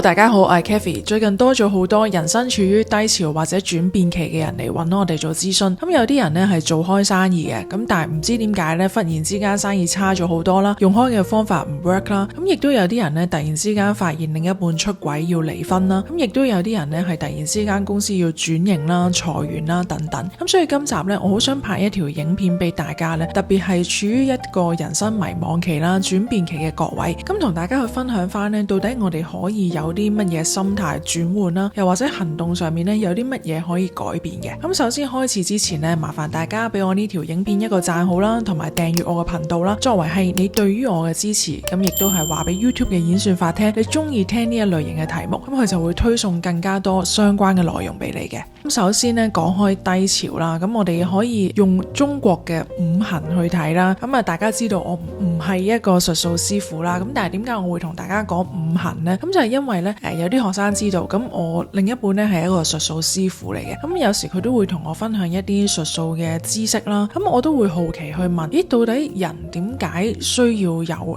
大家好，我係 Kathy。最近多咗好多人生處於低潮或者轉變期嘅人嚟揾我哋做諮詢。咁有啲人呢係做開生意嘅，咁但係唔知點解呢，忽然之間生意差咗好多啦，用開嘅方法唔 work 啦。咁亦都有啲人呢突然之間發現另一半出軌要離婚啦。咁亦都有啲人呢係突然之間公司要轉型啦、裁員啦等等。咁所以今集呢，我好想拍一條影片俾大家呢，特別係處於一個人生迷惘期啦、轉變期嘅各位，咁同大家去分享翻呢，到底我哋可以有啲乜嘢心態轉換啦，又或者行動上面呢，有啲乜嘢可以改變嘅。咁首先開始之前呢，麻煩大家俾我呢條影片一個讚好啦，同埋訂閱我嘅頻道啦，作為係你對於我嘅支持，咁亦都係話俾 YouTube 嘅演算法聽，你中意聽呢一類型嘅題目，咁佢就會推送更加多相關嘅內容俾你嘅。咁首先呢，講開低潮啦，咁我哋可以用中國嘅五行去睇啦。咁大家知道我唔係一個術數師傅啦，咁但係點解我會同大家講五行呢？咁就係因為呢，有啲學生知道，咁我另一半呢係一個術數師傅嚟嘅，咁有時佢都會同我分享一啲術數嘅知識啦，咁我都會好奇去問，咦，到底人點解需要有行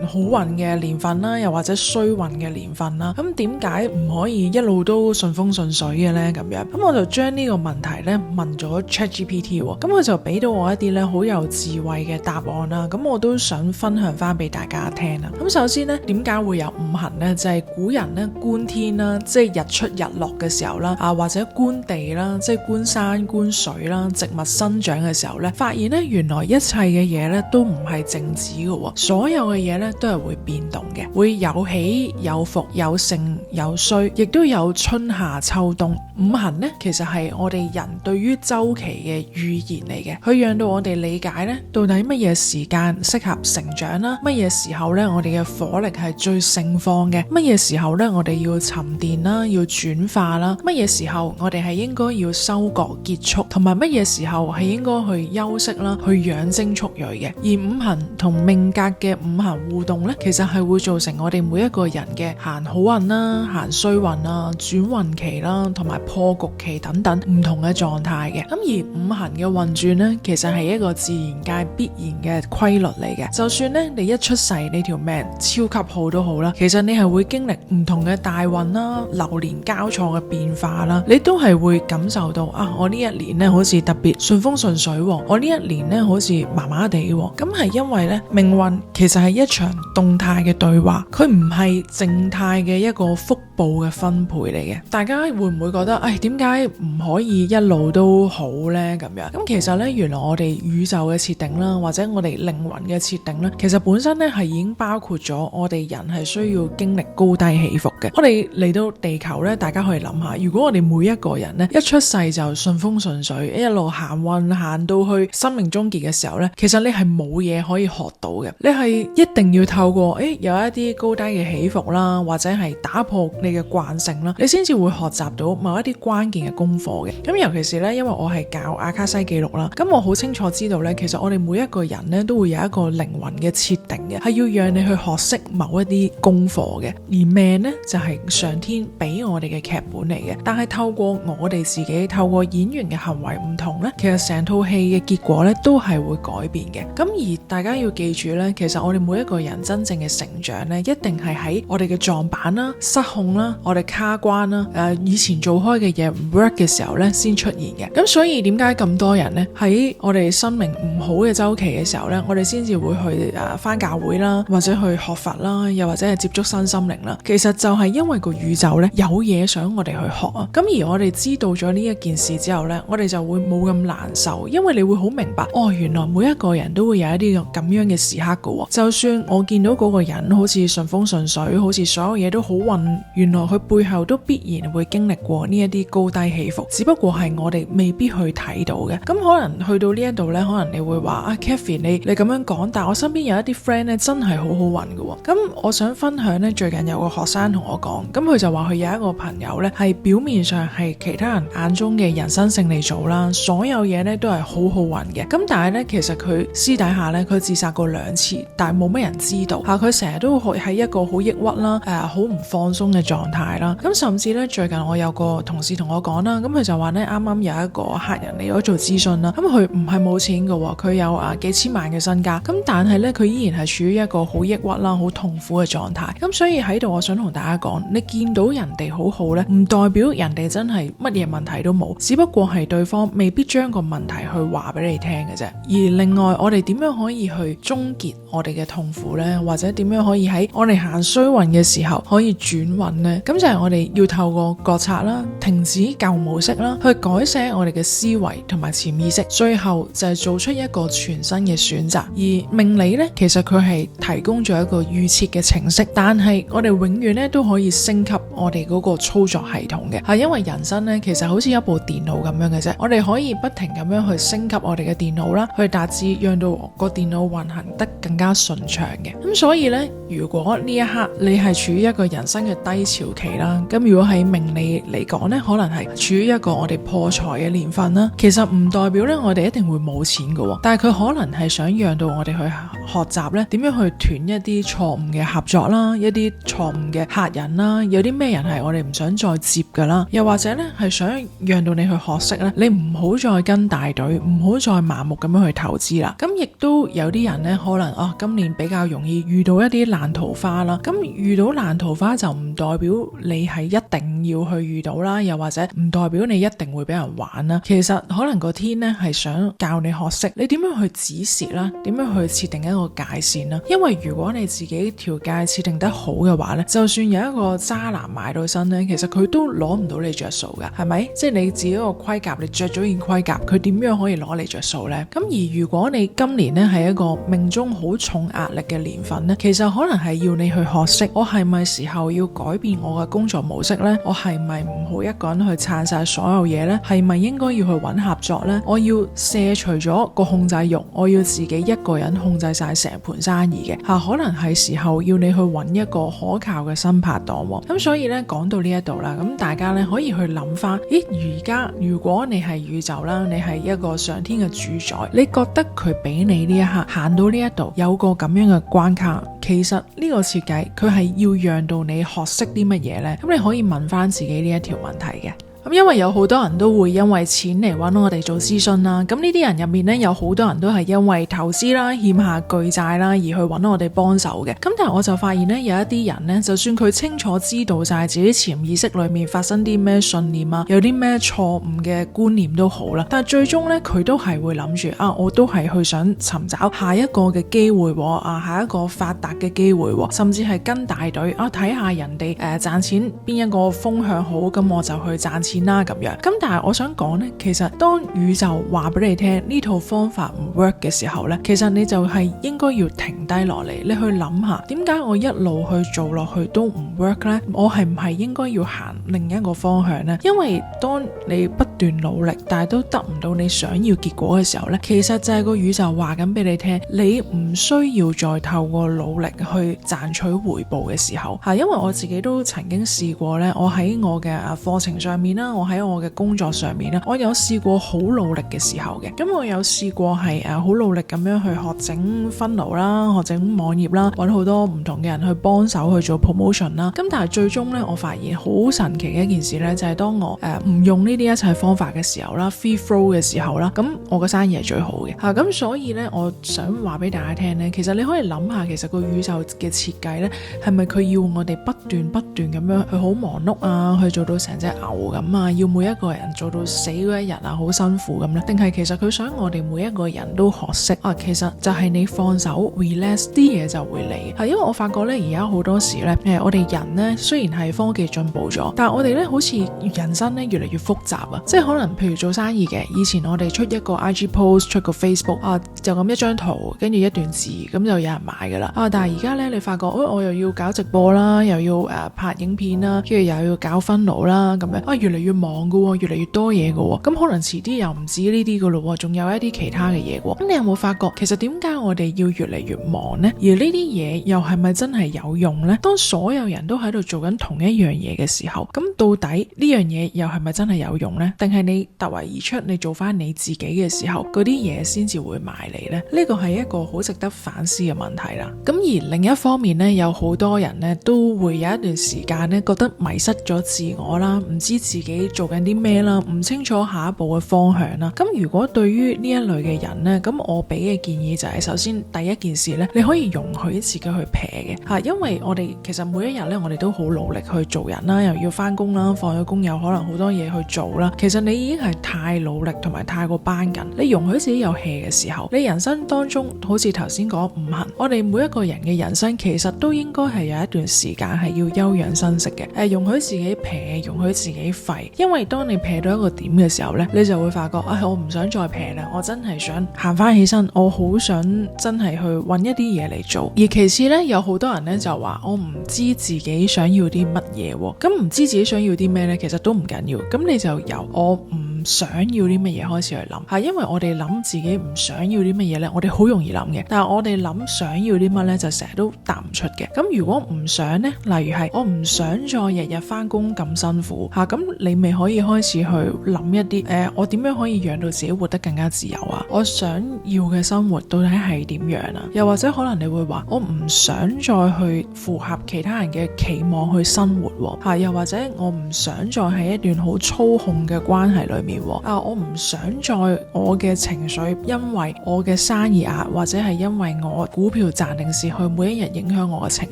好運嘅年份啦，又或者衰運嘅年份啦？咁點解唔可以一路都順風順水嘅呢？咁樣，咁我就將呢個問題呢問咗 ChatGPT 喎，咁佢就俾到我一啲呢好有智慧嘅答案啦，咁我都想分享翻俾大家聽啦。咁首先呢，點解會有五行呢？就係古人呢觀天啦，即係日出日落嘅時候啦，或者觀地啦，即係觀山觀水啦，植物生長嘅時候呢，發現呢原來一切嘅嘢呢都唔係靜止嘅，所有嘅嘢呢都係會變動嘅，會有起有伏，有盛有衰，亦都有春夏秋冬。五行呢其實係我哋人對於周期嘅預言嚟嘅，去讓到我哋理解呢到底乜嘢時間適合成長啦，乜嘢時候呢我哋嘅火力係最盛放嘅，乜嘢時候呢我哋要沉澱啦，要轉化啦，乜嘢時候我哋係應該要收割結束，同埋乜嘢時候係應該去休息啦，去養精蓄銳嘅。而五行同命格嘅五行互動呢，其實係會造成我哋每一個人嘅行好運啦、行衰運啦、轉運期啦，同埋破局期等等唔同嘅狀態嘅。咁而五行嘅運轉呢，其實係一個自然界必然嘅規律嚟嘅。就算呢你一出世你條命超級好都好啦，其實你係會經歷唔同嘅大運啦、流年交錯嘅變化啦，你都係會感受到我呢一年呢好似特別順風順水，我呢一年呢好似麻麻地。咁係因為呢命運其實係一場動態嘅對話，佢唔係靜態嘅一個福報嘅分配嚟嘅。大家會唔會覺得點解唔可以一路都好呢？咁樣，咁其實呢，原來我哋宇宙嘅設定啦，或者我哋靈魂嘅設定呢，其實本身呢係已經包括咗我哋人係需要經歷高低起伏嘅。我哋嚟到地球呢，大家可以諗下，如果我哋每一個人呢一出世就順風順水，一路行運行到去生命終結嘅時候呢，其實你係冇嘢可以學到嘅，你係一定要透過有一啲高低嘅起伏啦，或者係打破你嘅慣性啦，你先至會學習到某一啲關鍵嘅功課嘅。咁尤其是呢，因為我係教阿卡西記錄啦，咁我好清楚知道呢，其實我哋每一個人呢都會有一個靈魂嘅設定嘅，係要讓你去學識某一啲功課嘅。而命呢，就係上天俾我哋嘅劇本嚟嘅，但係透過我哋自己，透過演員嘅行為唔同呢，其實成套戲嘅結果呢都係會改變嘅。咁而大家要記住呢，其實我哋每一個人真正嘅成長呢，一定係喺我哋嘅撞板啦、失控啦、我哋卡關啦、以前做開嘅嘢唔 work 嘅時候呢先出現嘅。咁所以點解咁多人呢喺我哋生命唔好嘅周期嘅時候呢，我哋先至會去返教會啦，或者去學佛啦，又或者係接觸身心靈啦。其實就係因為個宇宙呢有嘢想我哋去學啊。咁而我哋知道咗呢一件事之後呢，我哋就會冇咁難受，因為你會好明白，原來每一個人都會有一啲咁樣嘅時刻噶。就算我見到嗰個人好似順風順水，好似所有嘢都好運，原來佢背後都必然會經歷過呢一啲高低起伏，只不過係我哋未必去睇到嘅。咁可能去到呢一度呢，可能你會話Kathy 你咁樣講，但我身邊有一啲 friend 呢真係好好運噶。咁我想分享呢，最近有個學生同我講，咁佢就話佢有一個朋友呢，係表面上係其他人眼中嘅人生勝利組啦，所有嘢呢都係好好運嘅。咁但係呢，其實佢私底下呢，佢自殺過2次，但係冇乜人知道。佢成日都喺一個好抑鬱啦，好唔放鬆嘅狀態啦。咁甚至咧最近我有個同事同我講啦，咁佢就話咧啱啱有一個客人嚟咗做諮詢啦，咁佢唔係冇錢嘅，佢有幾千萬嘅身家，咁但係咧佢依然係處於一個好抑鬱啦、好痛苦嘅狀態。咁所以喺度我想同大家講，你見到人哋好好咧，唔代表人哋真係乜嘢問題都冇，只不過係對方未必將個問題去話俾你聽嘅啫。而另外我哋點樣可以去終結我哋嘅痛苦呢？或者點樣可以喺我哋行衰運嘅時候可以轉運呢？咁就係我哋要透過覺察啦，停止舊模式啦，去改寫我哋嘅思維同埋潛意識，最後就係做出一個全新嘅選擇。而命理呢，其實佢係提供咗一個預設嘅程式，但係我哋永遠咧都可以升級我哋嗰個操作系統嘅，係因為人生呢，其實好似一部電腦咁樣嘅啫，我哋可以不停咁樣去升級我哋嘅電腦啦，去達至讓到個電腦運行得更加順暢嘅。咁所以呢，如果呢一刻你係處於一個人生嘅低潮期啦，咁如果喺命理嚟講呢，可能係處於一個我哋破財嘅年份啦，其實唔代表呢我哋一定會冇錢㗎，但係佢可能係想讓到我哋去學習呢點樣去斷一啲錯誤嘅合作啦，一啲錯誤嘅客人啦，有啲咩人係我哋唔想再接㗎啦，又或者呢係想讓到你去學識呢，你唔好再跟大隊，唔好再盲目咁樣去投資啦。咁亦都有啲人呢，可能今年比較容易遇到一啲爛桃花啦。咁遇到爛桃花就唔代表你係一定要去遇到啦，又或者唔代表你一定會俾人玩啦。其實可能個天呢係想教你學識你點樣去止蝕啦，點樣去設定一個界線啦。因為如果你自己條界設定得好嘅話呢，就算有一個渣男買到身呢，其實佢都攞唔到你着數噶，係咪？即係你自己個盔甲，你着咗件盔甲，佢點樣可以攞你着數呢？咁而如果你今年呢係一個命中好重壓力嘅年份呢，其實可能係要你去學識，我係咪時候要改變我嘅工作模式呢？我係咪唔好一個人去撐晒所有嘢呢？係咪應該要去揾合作呢？我要卸除咗個控制欲，我要自己一個人控制晒成盤生意嘅可能係時候要你去揾一個可靠嘅新拍檔喎。咁所以呢，講到呢一度啦，咁大家呢可以去諗翻，而家如果你係宇宙啦，你係一個上天嘅主宰，你覺得佢俾你呢一刻行到呢一度有個咁樣嘅關卡，其實呢個設計佢係要讓到你學識啲乜嘢呢？咁你可以問翻自己呢一條問題嘅。咁因為有好多人都會因為錢嚟揾我哋做諮詢啦，咁呢啲人入面呢，有好多人都係因為投資啦、欠下巨債啦而去揾我哋幫手嘅。咁但係我就發現呢，有一啲人呢，就算佢清楚知道晒自己潛意識裏面發生啲咩信念啊，有啲咩錯誤嘅觀念都好啦，但係最終呢，佢都係會諗住我都係去想尋找下一個嘅機會下一個發達嘅機會甚至係跟大隊睇下人哋賺錢邊一個風向好，咁我就去賺錢啦咁樣。咁但係我想講呢，其實當宇宙話俾你聽呢套方法唔 work 嘅時候呢，其實你就係應該要停低落嚟，你去諗下點解我一路去做落去都唔 work 呢？我係唔係應該要行另一個方向呢？因為當你不斷努力但係都得唔到你想要結果嘅時候呢，其實就係個宇宙話緊俾你聽，你唔需要再透過努力去賺取回報嘅時候。因為我自己都曾經試過呢，我喺我嘅課程上面啦，我喺我嘅工作上面啦，我有試過好努力嘅時候嘅。咁我有試過係好努力咁樣去學整funnel啦，學整網頁啦，揾好多唔同嘅人去幫手去做 promotion 啦。咁但係最終呢，我發現好神奇嘅一件事呢，就係當我唔用呢啲一切方法嘅時候啦 ，free flow 嘅時候啦，咁我嘅生意係最好嘅。咁所以呢，我想話俾大家聽呢，其實你可以諗下，其實個宇宙嘅設計呢，係咪佢要我哋不斷咁樣去好忙碌啊，去做到成隻牛咁啊，要每一個人做到死嗰一日啊，好辛苦咁呢？定係其實佢想我哋每一個人都學識其實就係你放手 relax 啲嘢就會嚟。因為我發覺呢，而家好多時呢，我哋人呢，雖然係科技進步咗，但係我哋呢，好似人生呢越嚟越複雜啊！即係可能譬如做生意嘅，以前我哋出一個 IG post 出個 Facebook 就咁一張圖跟住一段字咁就有人買噶啦但係而家呢，你發覺我又要搞直播啦，又要拍影片啦，跟住又要搞funnel啦咁樣越嚟越忙噶，越嚟越多嘢噶，咁可能遲啲又唔止呢啲噶咯，仲有一啲其他嘅嘢。咁你有冇發覺，其實點解我哋要越嚟越忙呢？而呢啲嘢又係咪真係有用呢？當所有人都喺度做緊同一樣嘢嘅時候，咁到底呢樣嘢又係咪真係有用呢？定係你突圍而出，你做翻你自己嘅時候，嗰啲嘢先至會埋嚟呢？呢個係一個好值得反思嘅問題啦。咁而另一方面呢，有好多人呢都會有一段時間呢覺得迷失咗自我啦，唔知自己做緊啲咩啦，唔清楚下一步嘅方向啦。咁如果對於呢一類嘅人呢，咁我俾嘅建議就係，首先第一件事呢，你可以容許自己去撇嘅吓，因為我哋其實每一日呢，我哋都好努力去做人啦，又要翻工啦，放咗工有可能好多嘢去做啦。其實你已經係太努力同埋太過班緊，你容許自己有 hea 嘅時候，你人生當中好似頭先講五行，我哋每一個人嘅人生其實都應該係有一段時間係要休養生息嘅，容許自己撇，容許自己廢，因為當你撇到一個點嘅時候呢，你就會發覺我唔想再撇啦，我真係想行翻起身，我好想真係去揾一啲嘢嚟做。而其次呢，有好多人呢就話我唔知自己想要啲乜嘢，咁唔知自己想要啲咩呢，其實都唔緊要，咁你就由我唔想要啲乜嘢開始去諗吓，因為我哋諗自己唔想要啲乜嘢呢，我哋好容易諗嘅，但係我哋諗想要啲乜呢，就成日都答唔出嘅。咁如果唔想呢，例如係我唔想再日日翻工咁辛苦吓，咁你咪可以開始去諗一啲我點樣可以讓到自己活得更加自由啊？我想要嘅生活到底係點樣啊？又或者可能你會話我唔想再去符合其他人嘅期望去生活吓，又或者我唔想再喺一段好操控嘅關係裏面我唔想再我嘅情緒因為我嘅生意額或者係因為我股票賺定蝕去每一日影響我嘅情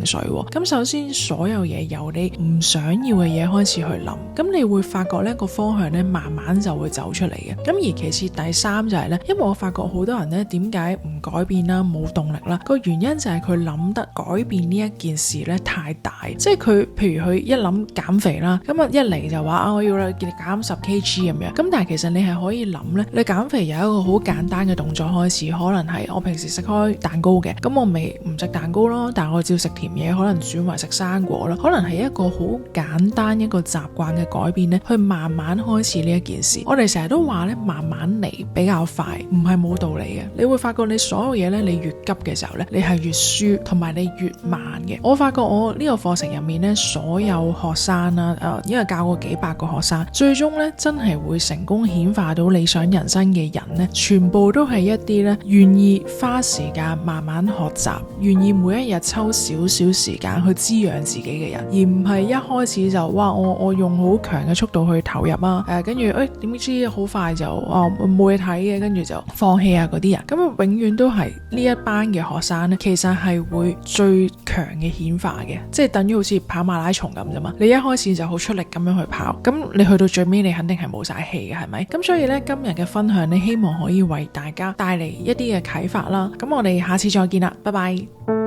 緒。咁首先所有嘢由你唔想要嘅嘢開始去諗，咁你會發覺呢個方向呢慢慢就會走出嚟嘅。咁而其次第三就係呢，因為我發覺好多人呢點解唔改變啦，冇動力啦，個原因就係佢諗得改變呢一件事呢太大，即係佢譬如佢一諗減肥啦，咁一嚟就話我要減10 kg 咁樣，咁但係其實你係可以諗呢，你減肥有一個好簡單嘅動作開始，可能係我平時食開蛋糕嘅，咁我咪唔食蛋糕咯，但係我照食甜嘢，可能轉為食生果啦，可能係一個好簡單一個習慣嘅改變呢，去慢慢開始呢一件事。我哋成日都話呢，慢慢嚟比較快，唔係冇道理嘅。你會發覺你所有嘢呢，你越急嘅時候呢，你係越輸，同埋你越慢嘅。我發覺我呢個課程入面呢，所有學生啦，因為教過幾百個學生，最終呢真係會成功顯化到理想人生嘅人呢，全部都係一啲呢願意花時間慢慢學習，願意每一日抽少少時間去滋養自己嘅人，而唔係一開始就我用好強嘅速度去投入啊，跟住點知好快就冇嘢睇嘅，跟住就放棄啊嗰啲人。咁永遠都係呢一班嘅學生呢，其實係會最強嘅顯化嘅，即係等於好似跑馬拉松咁啫嘛。你一開始就好出力咁樣去跑，咁你去到最尾你肯定係冇晒氣嘅，係咪？咁所以呢，今日嘅分享呢，希望可以為大家帶嚟一啲嘅啟發啦。咁我哋下次再見啦，拜拜。